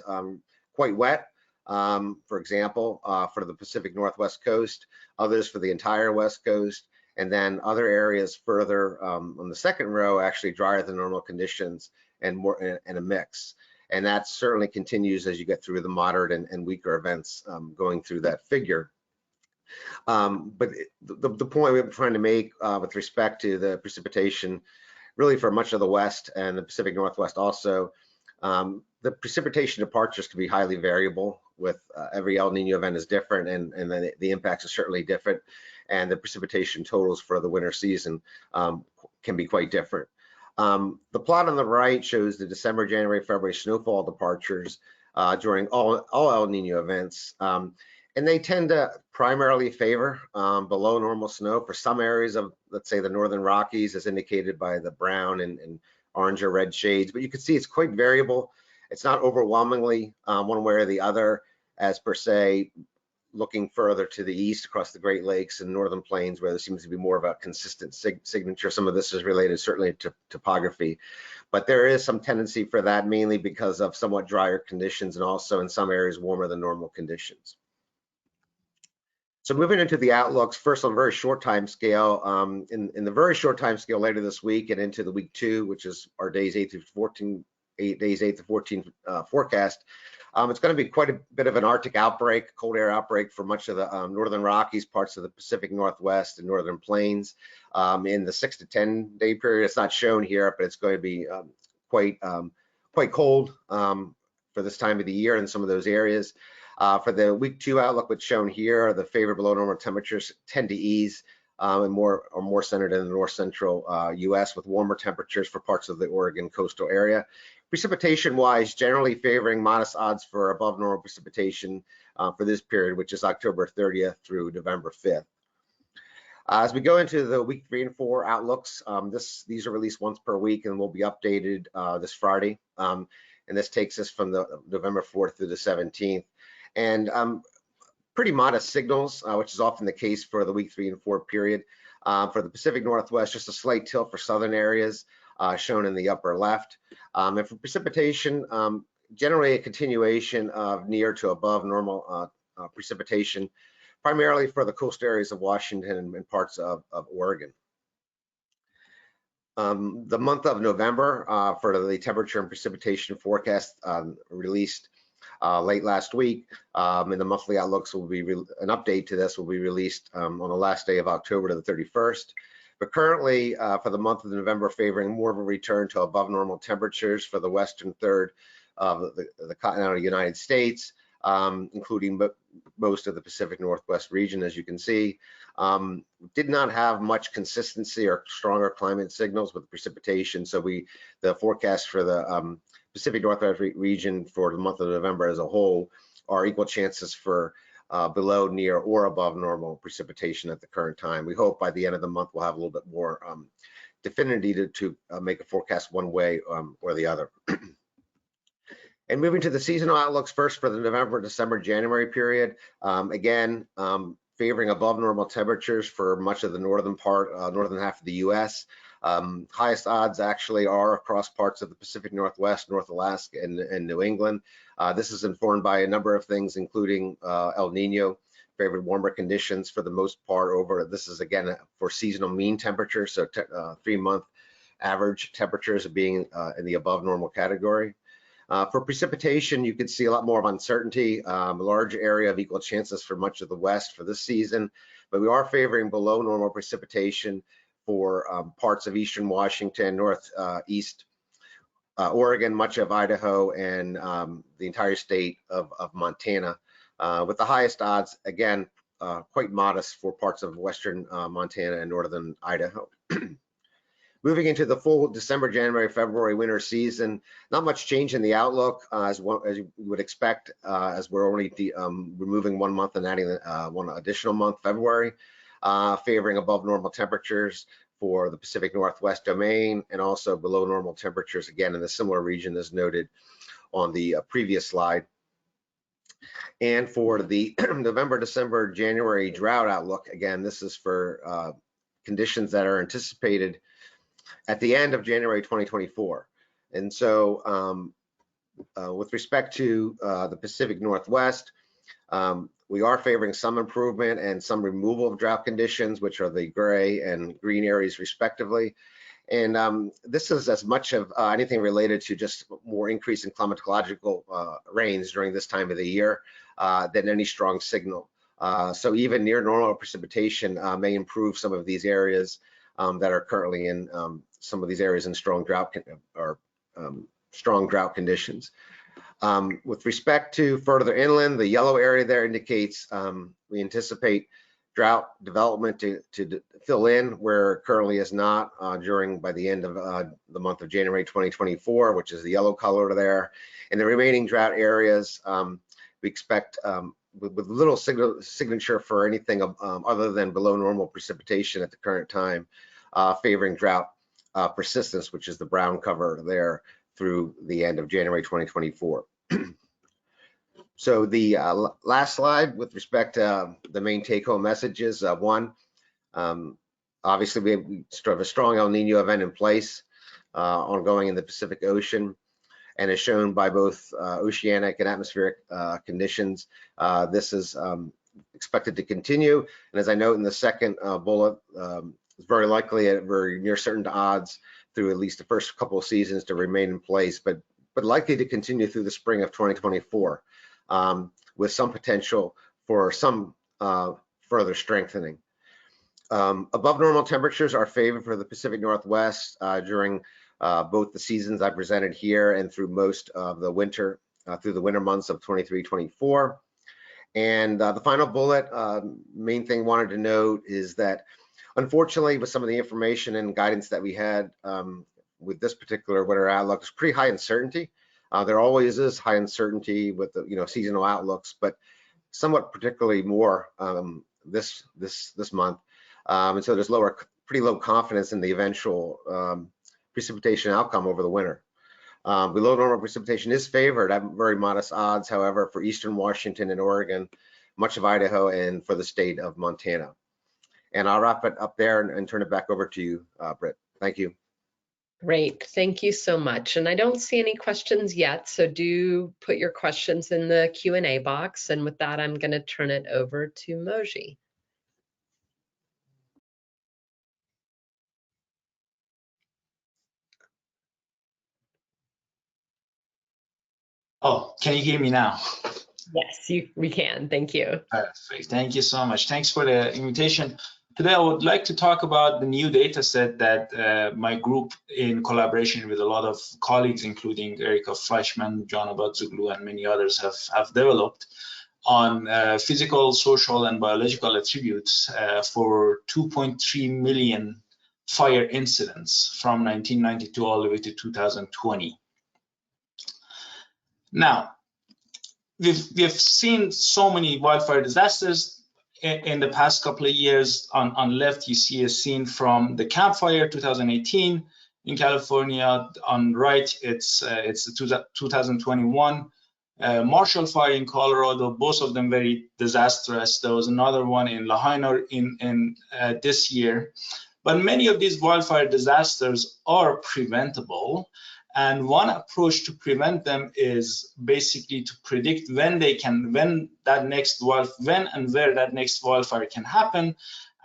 quite wet. For example, for the Pacific Northwest coast, others for the entire West Coast, and then other areas further on the second row actually drier than normal conditions and more and a mix. And that certainly continues as you get through the moderate and weaker events going through that figure. But the point we're trying to make with respect to the precipitation, really for much of the West and the Pacific Northwest also, the precipitation departures can be highly variable with every El Nino event is different and the impacts are certainly different, and the precipitation totals for the winter season can be quite different. The plot on the right shows the December, January, February snowfall departures during all El Nino events, and they tend to primarily favor below normal snow for some areas of, let's say, the Northern Rockies, as indicated by the brown and orange or red shades, but you can see it's quite variable. It's not overwhelmingly one way or the other, as per se, looking further to the east across the Great Lakes and Northern Plains, where there seems to be more of a consistent signature. Some of this is related certainly to topography, but there is some tendency for that, mainly because of somewhat drier conditions and also in some areas warmer than normal conditions. So moving into the outlooks, first on a very short time scale, in the very short time scale later this week and into the week 2, which is our days 8 through 14, 8 days 8 to 14 forecast. It's going to be quite a bit of an Arctic outbreak, cold air outbreak for much of the Northern Rockies, parts of the Pacific Northwest and Northern Plains in the 6 to 10 day period. It's not shown here, but it's going to be quite cold for this time of the year in some of those areas. For the week 2 outlook, what's shown here, the favorable below normal temperatures tend to ease and more centered in the north central U.S. with warmer temperatures for parts of the Oregon coastal area. Precipitation wise, generally favoring modest odds for above normal precipitation for this period, which is October 30th through November 5th. As we go into the week 3 and 4 outlooks, these are released once per week and will be updated this Friday. And this takes us from the November 4th through the 17th. And pretty modest signals, which is often the case for the week 3 and 4 period. For the Pacific Northwest, just a slight tilt for southern areas shown in the upper left. And for precipitation, generally a continuation of near to above normal precipitation, primarily for the coastal areas of Washington and parts of Oregon. The month of November for the temperature and precipitation forecast released late last week, and the monthly outlooks will be an update to this will be released on the last day of October to the 31st. But currently, for the month of November, favoring more of a return to above normal temperatures for the western third of the continental United States, including most of the Pacific Northwest region, as you can see. Did not have much consistency or stronger climate signals with precipitation, so the forecast for the Pacific Northwest region for the month of November as a whole are equal chances for below, near, or above normal precipitation at the current time. We hope by the end of the month we'll have a little bit more definitively to make a forecast one way or the other. And moving to the seasonal outlooks first for the November, December, January period, again, favoring above normal temperatures for much of the northern half of the U.S. Highest odds actually are across parts of the Pacific Northwest, North Alaska, and New England. This is informed by a number of things, including El Nino, favored warmer conditions for the most part over. This is again for seasonal mean temperatures, so 3-month average temperatures being in the above normal category. For precipitation, you can see a lot more of uncertainty, a large area of equal chances for much of the West for this season, but we are favoring below normal precipitation for parts of eastern Washington, northeast Oregon, much of Idaho, and the entire state of Montana, with the highest odds, again, quite modest for parts of western Montana and northern Idaho. Moving into the full December, January, February winter season, not much change in the outlook as you would expect, as we're only removing 1 month and adding one additional month, February, favoring above normal temperatures for the Pacific Northwest domain and also below normal temperatures, again, in the similar region as noted on the previous slide. And for the November, December, January drought outlook, again, this is for conditions that are anticipated at the end of January 2024. And so with respect to the Pacific Northwest, we are favoring some improvement and some removal of drought conditions, which are the gray and green areas respectively. And this is as much of anything related to just more increase in climatological rains during this time of the year than any strong signal. So even near normal precipitation may improve some of these areas that are currently in some of these areas in strong drought conditions. With respect to further inland, the yellow area there indicates we anticipate drought development to fill in where currently is not by the end of the month of January 2024, which is the yellow color there. In the remaining drought areas, we expect with little signature for anything other than below normal precipitation at the current time, favoring drought persistence, which is the brown cover there through the end of January 2024. So the last slide with respect to the main take-home messages. One, obviously we have a strong El Nino event in place, ongoing in the Pacific Ocean, and as shown by both oceanic and atmospheric conditions. This is expected to continue, and as I note in the second bullet, it's very likely at very near certain odds through at least the first couple of seasons to remain in place, but likely to continue through the spring of 2024, with some potential for some further strengthening. Above normal temperatures are favored for the Pacific Northwest during both the seasons I presented here and through most of the winter, through the winter months of 23-24. And the final bullet, main thing wanted to note is that unfortunately, with some of the information and guidance that we had with this particular winter outlook, it's pretty high uncertainty. There always is high uncertainty with the seasonal outlooks, but somewhat particularly more this month, and so there's pretty low confidence in the eventual precipitation outcome over the winter. Below normal precipitation is favored at very modest odds, however, for eastern Washington and Oregon, much of Idaho, and for the state of Montana. And I'll wrap it up there and turn it back over to you, Britt. Thank you. Great, thank you so much. And I don't see any questions yet, so do put your questions in the Q&A box. And with that, I'm going to turn it over to Moji. Oh, can you hear me now? Yes, we can. Thank you. Perfect. Thank you so much. Thanks for the invitation. Today, I would like to talk about the new data set that my group, in collaboration with a lot of colleagues, including Erika Fleischman, John Abatzoglu, and many others, have developed on physical, social, and biological attributes for 2.3 million fire incidents from 1992 all the way to 2020. Now, we've seen so many wildfire disasters in the past couple of years. On left, you see a scene from the Camp Fire 2018, in California. On right, it's the 2021 Marshall Fire in Colorado, both of them very disastrous. There was another one in Lahaina in this year. But many of these wildfire disasters are preventable. And one approach to prevent them is basically to predict when and where that next wildfire can happen.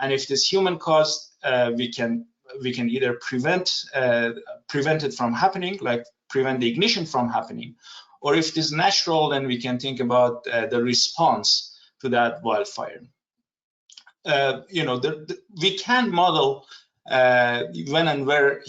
And if this human caused, we can either prevent it from happening, like prevent the ignition from happening, or if it is natural, then we can think about the response to that wildfire. We can model when and where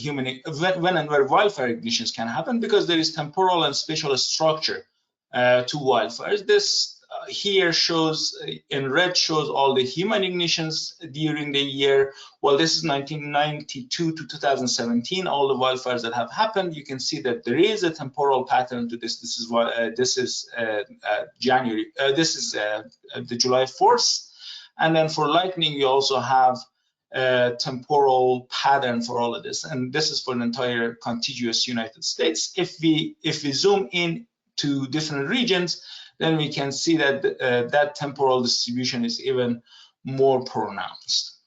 wildfire ignitions can happen, because there is temporal and spatial structure to wildfires. This here shows, in red, shows all the human ignitions during the year. Well, this is 1992 to 2017, all the wildfires that have happened. You can see that there is a temporal pattern to this. This is what this is January. This is the July 4th, and then for lightning, we also have a temporal pattern for all of this, and this is for the entire contiguous United States. If we zoom in to different regions, then we can see that that temporal distribution is even more pronounced.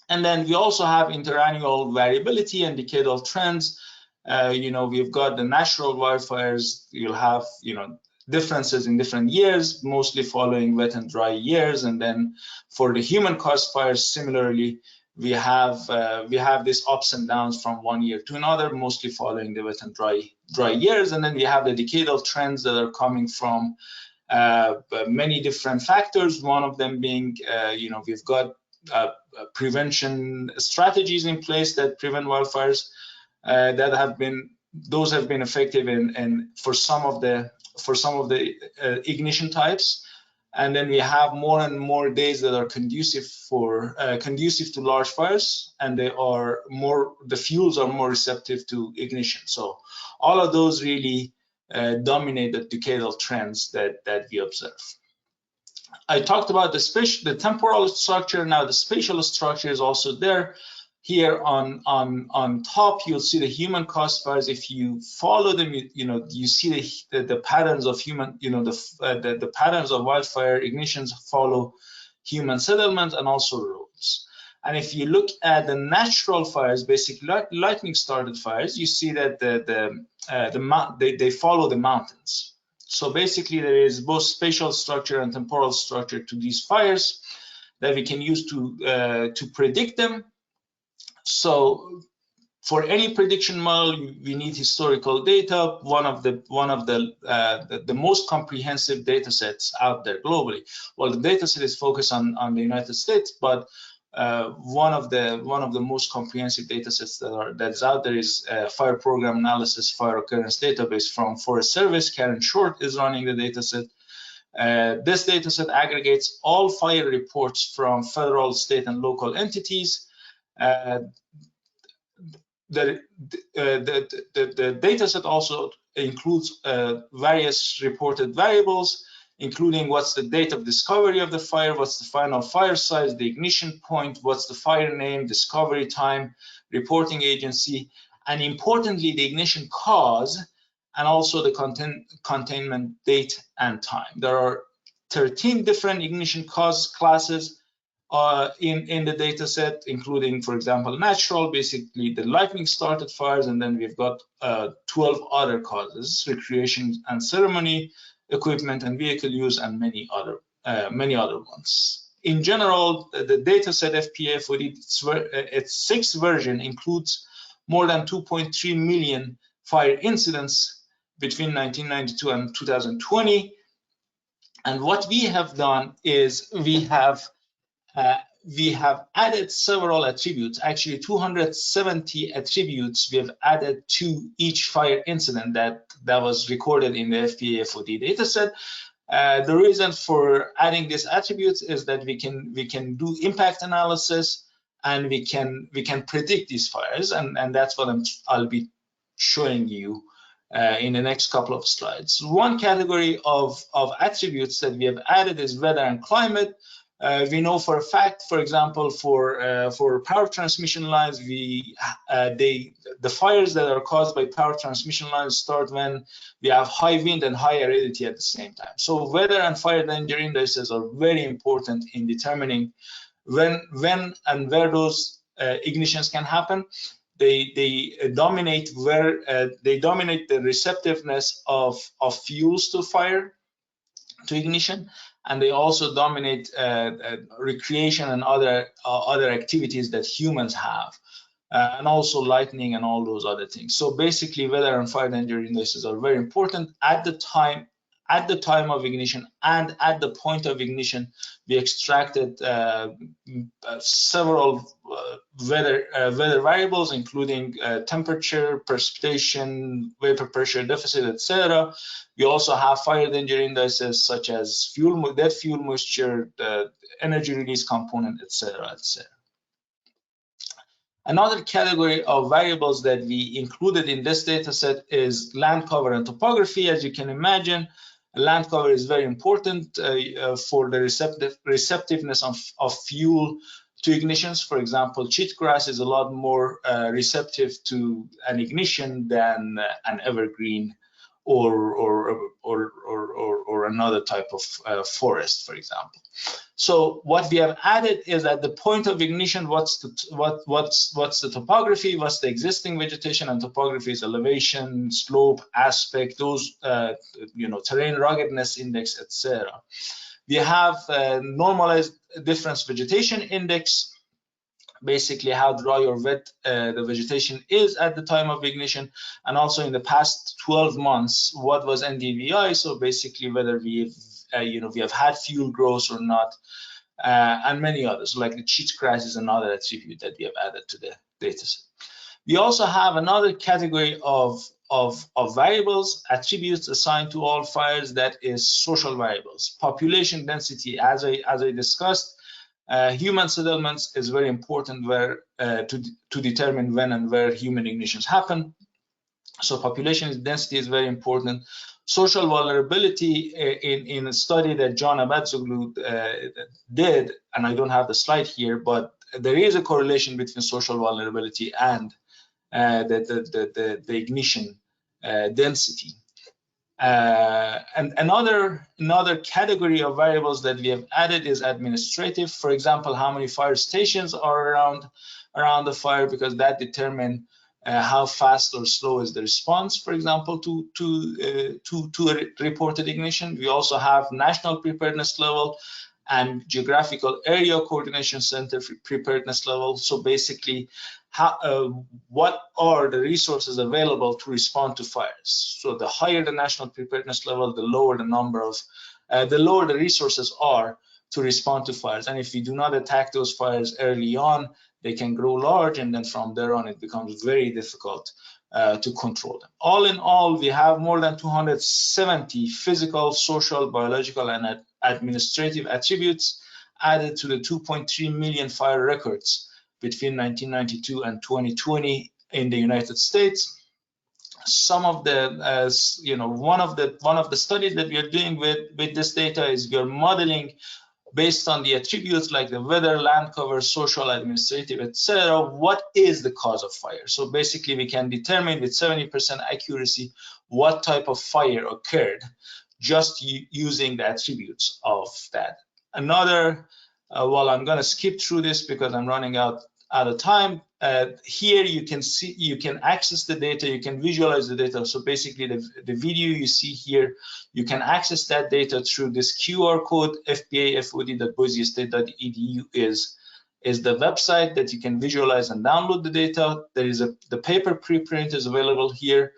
And then we also have interannual variability and decadal trends. We've got the natural wildfires. You'll have, differences in different years, mostly following wet and dry years. And then for the human-caused fires, similarly, we have these ups and downs from one year to another, mostly following the wet and dry years. And then we have the decadal trends that are coming from many different factors. One of them being, we've got prevention strategies in place that prevent wildfires that have been effective in for some of the ignition types. And then we have more and more days that are conducive to large fires, and the fuels are more receptive to ignition. So all of those really dominate the decadal trends that we observe. I talked about the temporal structure. Now the spatial structure is also there. Here on top, you'll see the human-caused fires. If you follow them, you see the patterns of the patterns of wildfire ignitions follow human settlements and also roads. And if you look at the natural fires, basically lightning-started fires, you see that they follow the mountains. So basically, there is both spatial structure and temporal structure to these fires that we can use to predict them. So for any prediction model, we need historical data. One of the most comprehensive data sets out there globally. Well, the data set is focused on the United States, but one of the most comprehensive data sets that's out there is Fire Program Analysis Fire Occurrence Database from Forest Service. Karen Short is running the data set. This data set aggregates all fire reports from federal, state, and local entities. The data set also includes various reported variables, including what's the date of discovery of the fire, what's the final fire size, the ignition point, what's the fire name, discovery time, reporting agency, and importantly, the ignition cause, and also the containment date and time. There are 13 different ignition cause classes in the data set, including, for example, natural, basically the lightning-started fires, and then we've got 12 other causes: recreation and ceremony, equipment and vehicle use, and many other ones. In general, the data set FPA-FOD, its 6th version, includes more than 2.3 million fire incidents between 1992 and 2020. And what we have done is we have added several attributes, actually 270 attributes we have added to each fire incident that was recorded in the FPA-FOD dataset. The reason for adding these attributes is that we can do impact analysis, and we can predict these fires, and that's what I'll be showing you in the next couple of slides. One category of attributes that we have added is weather and climate. We know for a fact, for example, for power transmission lines, the fires that are caused by power transmission lines start when we have high wind and high aridity at the same time. So weather and fire danger indices are very important in determining when and where those ignitions can happen. They dominate the receptiveness of fuels to fire, to ignition, and they also dominate recreation and other activities that humans have, and also lightning and all those other things. So basically, weather and fire danger indices are very important at the time of ignition, and at the point of ignition. We extracted several weather variables, including temperature, precipitation, vapor pressure deficit, etc. We also have fire danger indices such as dead fuel moisture, the energy release component, etc., etc. Another category of variables that we included in this data set is land cover and topography. As you can imagine, land cover is very important for the receptiveness of fuel to ignitions. For example, cheatgrass is a lot more receptive to an ignition than an evergreen or another type of forest, for example. So what we have added is at the point of ignition, what's the topography, what's the existing vegetation, and topography is elevation, slope, aspect, those terrain ruggedness index, etc. We have normalized difference vegetation index, basically how dry or wet the vegetation is at the time of ignition, and also in the past 12 months, what was NDVI, so basically whether we have had fuel growth or not, and many others, like the cheatgrass is another attribute that we have added to the dataset. We also have another category of variables, attributes assigned to all fires, that is social variables. Population density, as I discussed, human settlements is very important to determine when and where human ignitions happen. So population density is very important. Social vulnerability, in a study that John Abadzoglu did, and I don't have the slide here, but there is a correlation between social vulnerability and the ignition density. And another category of variables that we have added is administrative. For example, how many fire stations are around the fire, because that determines how fast or slow is the response, for example, to a reported ignition. We also have national preparedness level and geographical area coordination center preparedness level. So basically, what are the resources available to respond to fires? So the higher the national preparedness level, the lower the resources are to respond to fires. And if we do not attack those fires early on, they can grow large, and then from there on, it becomes very difficult to control them. All in all, we have more than 270 physical, social, biological, and administrative attributes added to the 2.3 million fire records between 1992 and 2020 in the United States. Some of the, one of the studies that we are doing with this data is we are modeling based on the attributes like the weather, land cover, social, administrative, etc. What is the cause of fire? So basically, we can determine with 70% accuracy what type of fire occurred just using the attributes of that. Another, well, I'm going to skip through this because I'm running out of time. Here you can access the data, you can visualize the data. So basically the video you see here, you can access that data through this QR code. fpafod.boisiestate.edu is the website that you can visualize and download the data. There is the paper preprint is available here.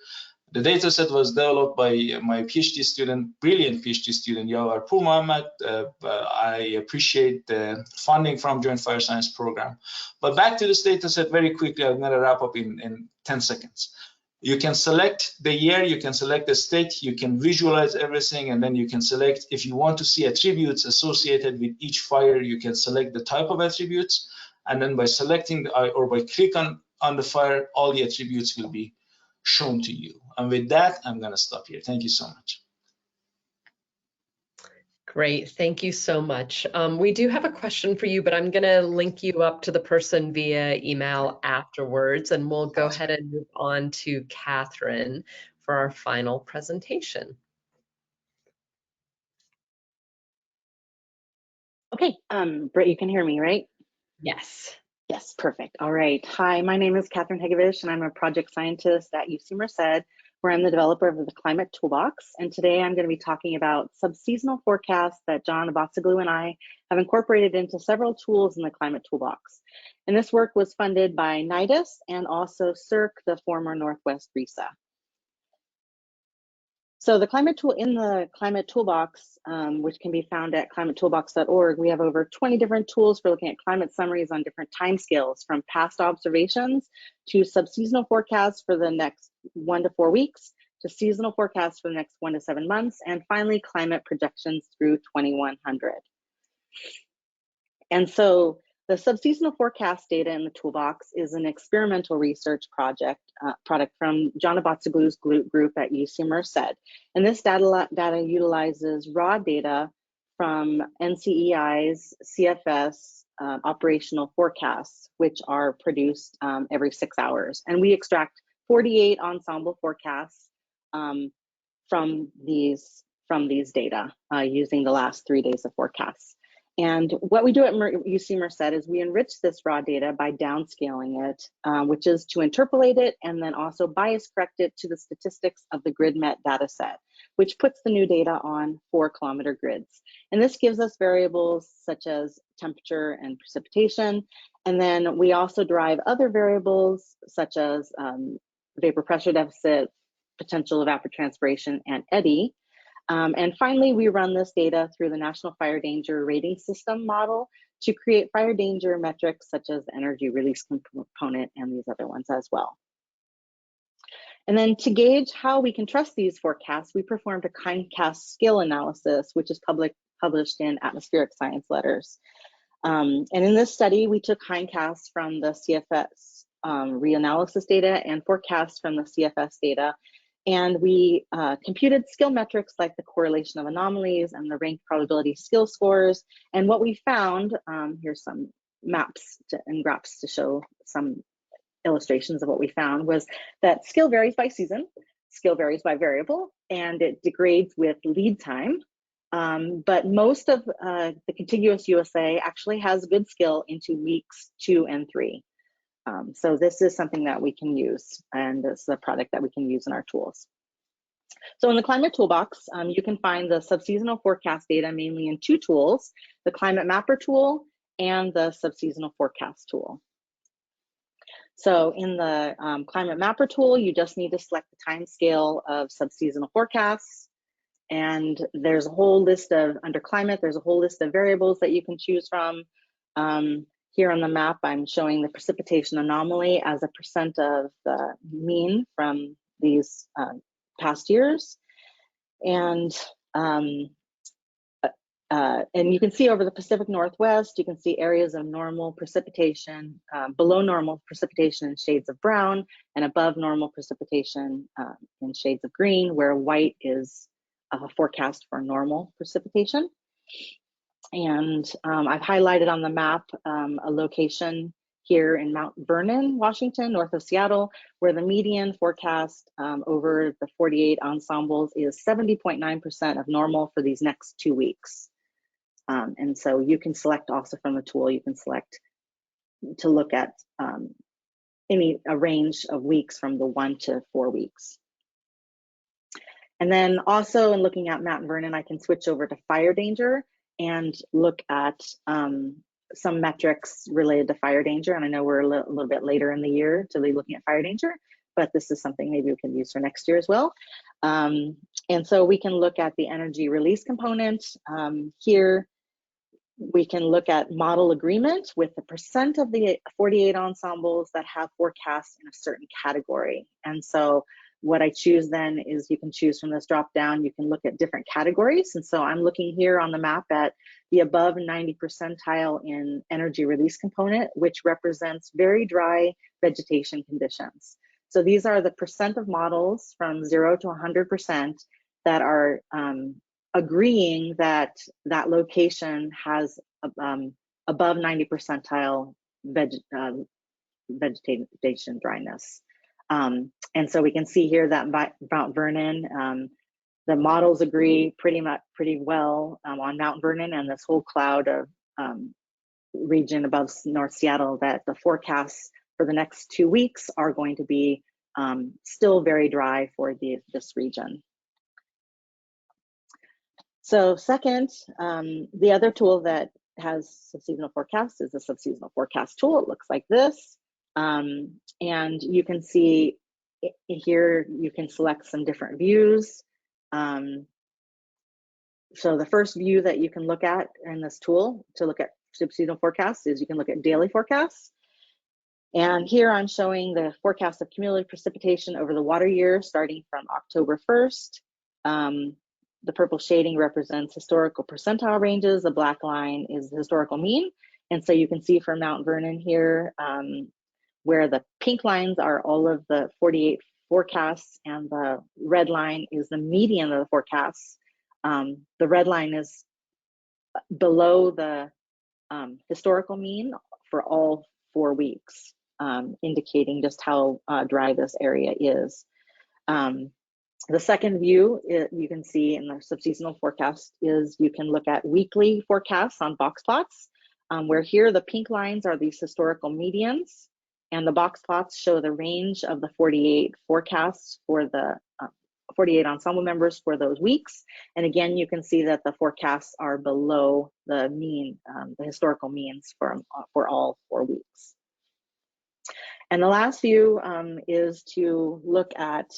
The data set was developed by my PhD student, brilliant PhD student, Yawar Pur Mohammed. I appreciate the funding from Joint Fire Science Program. But back to this data set very quickly, I'm gonna wrap up in 10 seconds. You can select the year, you can select the state, you can visualize everything, and then you can select, if you want to see attributes associated with each fire, you can select the type of attributes, and then by selecting or by clicking on the fire, all the attributes will be shown to you. And with that, I'm going to stop here. Thank you so much. Great, thank you so much. We do have a question for you, but I'm going to link you up to the person via email afterwards, and we'll go ahead and move on to Catherine for our final presentation. Okay, Britt, you can hear me, right? Yes. Yes, perfect. All right. Hi, my name is Catherine Hegevish, and I'm a project scientist at UC Merced, where I'm the developer of the Climate Toolbox. And today I'm going to be talking about subseasonal forecasts that John Abotsoglu and I have incorporated into several tools in the Climate Toolbox. And this work was funded by NIDIS and also CERC, the former Northwest RESA. So the Climate Toolbox, which can be found at climatetoolbox.org, we have over 20 different tools for looking at climate summaries on different timescales, from past observations to subseasonal forecasts for the next 1 to 4 weeks, to seasonal forecasts for the next 1 to 7 months, and finally climate projections through 2100. And so the subseasonal forecast data in the toolbox is an experimental research product from John Abotsoglu's group at UC Merced. And this data utilizes raw data from NCEI's CFS operational forecasts, which are produced every 6 hours. And we extract 48 ensemble forecasts from these data using the last 3 days of forecasts. And what we do at UC Merced is we enrich this raw data by downscaling it, which is to interpolate it and then also bias correct it to the statistics of the GridMet data set, which puts the new data on 4-kilometer grids. And this gives us variables such as temperature and precipitation. And then we also derive other variables such as vapor pressure deficit, potential evapotranspiration, and eddy. And finally, we run this data through the National Fire Danger Rating System model to create fire danger metrics such as the energy release component and these other ones as well. And then to gauge how we can trust these forecasts, we performed a hindcast skill analysis, which is published in Atmospheric Science Letters. And in this study, we took hindcasts from the CFS reanalysis data and forecasts from the CFS data. And we computed skill metrics like the correlation of anomalies and the ranked probability skill scores. And what we found, here's some maps and graphs to show some illustrations of what we found, was that skill varies by season, skill varies by variable, and it degrades with lead time. But most of the contiguous USA actually has good skill into weeks 2 and 3. So this is something that we can use, and this is a product that we can use in our tools. So in the Climate Toolbox, you can find the subseasonal forecast data mainly in 2 tools, the Climate Mapper tool and the Subseasonal Forecast tool. So in the Climate Mapper tool, you just need to select the time scale of subseasonal forecasts. And there's a whole list of, under climate, there's a whole list of variables that you can choose from. Here on the map, I'm showing the precipitation anomaly as a % of the mean from these past years. And you can see over the Pacific Northwest, you can see areas of normal precipitation, below normal precipitation in shades of brown, and above normal precipitation in shades of green, where white is a forecast for normal precipitation. And I've highlighted on the map a location here in Mount Vernon, Washington, north of Seattle, where the median forecast over the 48 ensembles is 70.9% of normal for these next 2 weeks. And so you can select also from the tool, you can select to look at a range of weeks from the 1 to 4 weeks. And then also in looking at Mount Vernon, I can switch over to fire danger and look at some metrics related to fire danger. And I know we're a little bit later in the year to be looking at fire danger, but this is something maybe we can use for next year as well. And so we can look at the energy release component. Here, we can look at model agreement with the % of the 48 ensembles that have forecasts in a certain category. And so what I choose then is you can choose from this drop down, you can look at different categories. And so I'm looking here on the map at the above 90 percentile in energy release component, which represents very dry vegetation conditions. So these are the % of models from 0 to 100% that are agreeing that that location has above 90 percentile vegetation dryness. And so we can see here that Mount Vernon, the models agree pretty well on Mount Vernon and this whole cloud of region above North Seattle, that the forecasts for the next 2 weeks are going to be still very dry for this region. So second, the other tool that has subseasonal forecasts is the subseasonal forecast tool. It looks like this. And you can see here, you can select some different views. So the first view that you can look at in this tool to look at subseasonal forecasts is you can look at daily forecasts. And here I'm showing the forecast of cumulative precipitation over the water year starting from October 1st. The purple shading represents historical percentile ranges. The black line is the historical mean. And so you can see for Mount Vernon here, where the pink lines are all of the 48 forecasts and the red line is the median of the forecasts. The red line is below the historical mean for all 4 weeks, indicating just how dry this area is. The second view you can see in the subseasonal forecast is you can look at weekly forecasts on box plots, where here the pink lines are these historical medians, and the box plots show the range of the 48 forecasts for the 48 ensemble members for those weeks. And again, you can see that the forecasts are below the mean, the historical means for all 4 weeks. And the last view is to look at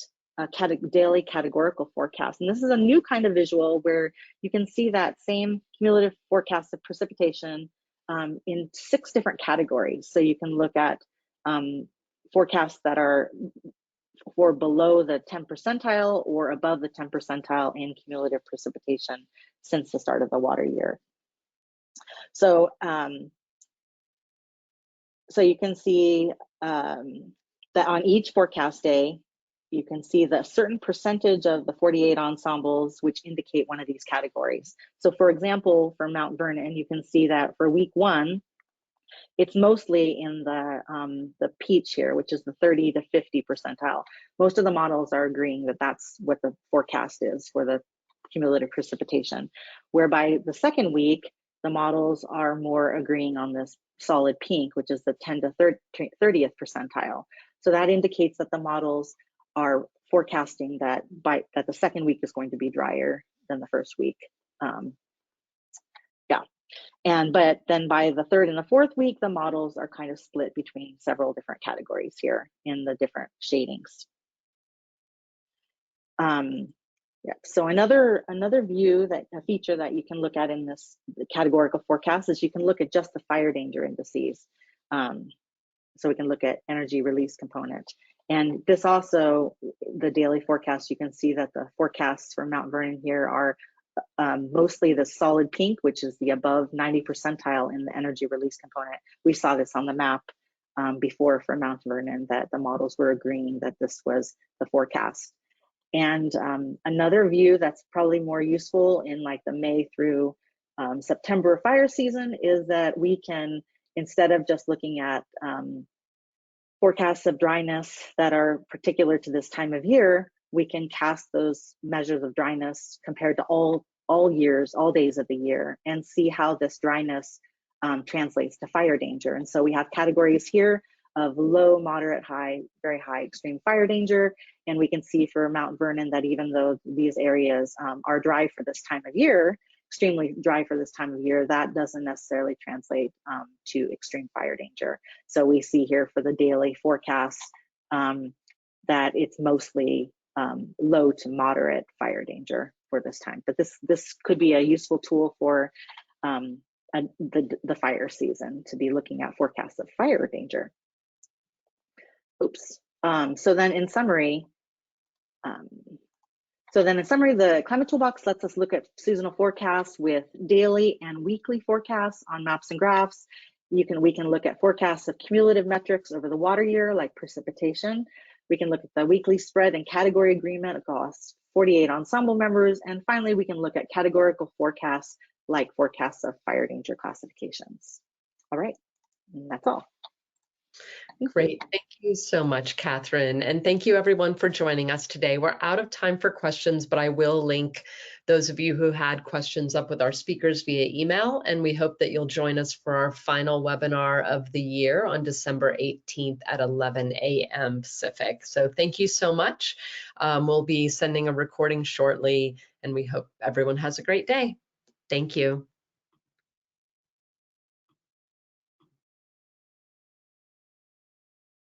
daily categorical forecast. And this is a new kind of visual where you can see that same cumulative forecast of precipitation in 6 different categories. So you can look at forecasts that are for below the 10 percentile or above the 10 percentile in cumulative precipitation since the start of the water year. So, so you can see that on each forecast day, you can see the certain percentage of the 48 ensembles which indicate one of these categories. So for example, for Mount Vernon, you can see that for week 1, it's mostly in the peach here, which is the 30 to 50 percentile. Most of the models are agreeing that that's what the forecast is for the cumulative precipitation. Whereby the second week, the models are more agreeing on this solid pink, which is the 10 to 30th percentile. So that indicates that the models are forecasting that the second week is going to be drier than the first week. But then by the 3rd and the 4th week, the models are kind of split between several different categories here in the different shadings. So another view, a feature that you can look at in this categorical forecast is you can look at just the fire danger indices. So we can look at energy release component. And this also, the daily forecast, you can see that the forecasts for Mount Vernon here are mostly the solid pink, which is the above 90 percentile in the energy release component. We saw this on the map before for Mount Vernon, that the models were agreeing that this was the forecast. And another view that's probably more useful in like the May through September fire season is that we can, instead of just looking at forecasts of dryness that are particular to this time of year, we can cast those measures of dryness compared to all years, all days of the year, and see how this dryness translates to fire danger. And so we have categories here of low, moderate, high, very high extreme fire danger. And we can see for Mount Vernon that even though these areas are dry for this time of year, extremely dry for this time of year, that doesn't necessarily translate to extreme fire danger. So we see here for the daily forecast that it's mostly low to moderate fire danger for this time. But this could be a useful tool for the fire season, to be looking at forecasts of fire danger. Oops. So then in summary, the Climate Toolbox lets us look at seasonal forecasts with daily and weekly forecasts on maps and graphs. We can look at forecasts of cumulative metrics over the water year, like precipitation. We can look at the weekly spread and category agreement across 48 ensemble members. And finally, we can look at categorical forecasts like forecasts of fire danger classifications. All right, and that's all. Great. Thank you so much, Catherine. And thank you everyone for joining us today. We're out of time for questions, but I will link those of you who had questions up with our speakers via email. And we hope that you'll join us for our final webinar of the year on December 18th at 11 a.m. Pacific. So thank you so much. We'll be sending a recording shortly, and we hope everyone has a great day. Thank you.